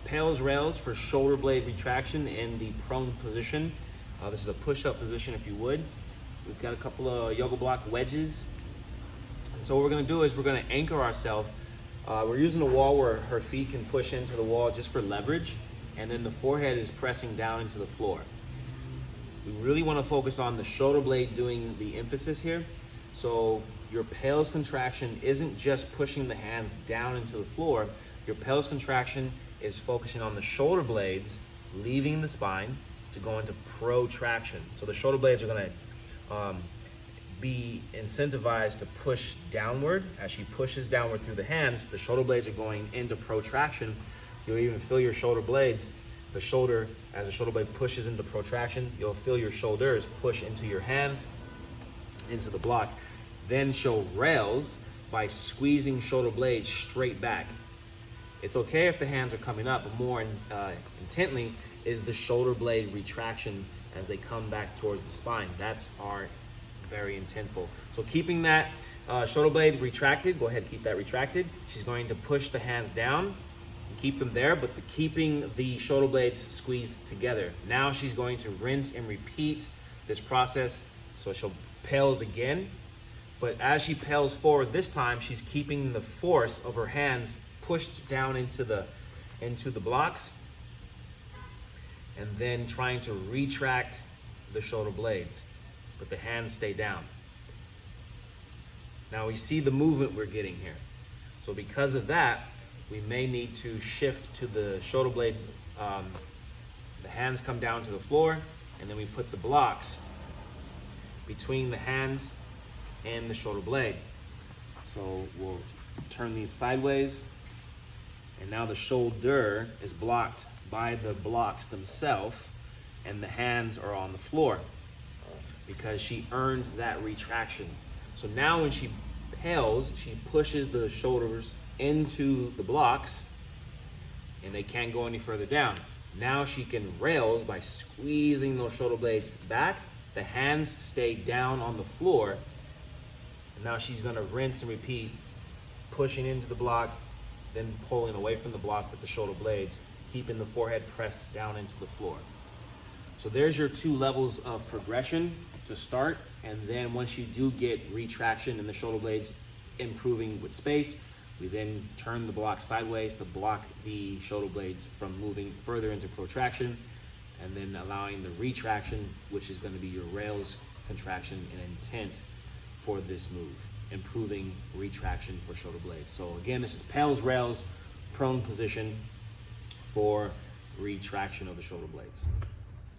PAILS rails for shoulder blade retraction in the prone position. This is a push-up position, if you would. We've got a couple of yoga block wedges. And so what we're gonna do is we're gonna anchor ourselves. We're using a wall where her feet can push into the wall just for leverage, and then the forehead is pressing down into the floor. We really wanna focus on the shoulder blade doing the emphasis here. So your PAILS contraction isn't just pushing the hands down into the floor. Your PAILS contraction is focusing on the shoulder blades, leaving the spine to go into protraction. So the shoulder blades are gonna be incentivized to push downward. As she pushes downward through the hands, the shoulder blades are going into protraction. You'll even feel your shoulder blades, as the shoulder blade pushes into protraction, you'll feel your shoulders push into your hands, into the block. Then she'll rails by squeezing shoulder blades straight back. It's okay if the hands are coming up, but more intently is the shoulder blade retraction as they come back towards the spine. That's our very intentful. So keeping that shoulder blade retracted, go ahead, keep that retracted. She's going to push the hands down and keep them there, but keeping the shoulder blades squeezed together. Now she's going to rinse and repeat this process. So she'll PAILS again, but as she PAILS forward this time, she's keeping the force of her hands pushed down into the blocks, and then trying to retract the shoulder blades, but the hands stay down. Now we see the movement we're getting here. So because of that, we may need to shift to the shoulder blade. The hands come down to the floor, and then we put the blocks between the hands and the shoulder blade. So we'll turn these sideways, and now the shoulder is blocked by the blocks themselves, and the hands are on the floor because she earned that retraction. So now when she PAILS, she pushes the shoulders into the blocks, and they can't go any further down. Now she can rails by squeezing those shoulder blades back. The hands stay down on the floor, and now she's gonna rinse and repeat, pushing into the block, then pulling away from the block with the shoulder blades, keeping the forehead pressed down into the floor. So there's your 2 levels of progression to start, and then once you do get retraction and the shoulder blades improving with space, we then turn the block sideways to block the shoulder blades from moving further into protraction, and then allowing the retraction, which is going to be your rails contraction and intent for this move, improving retraction for shoulder blades. So again, this is PAILS rails, prone position for retraction of the shoulder blades.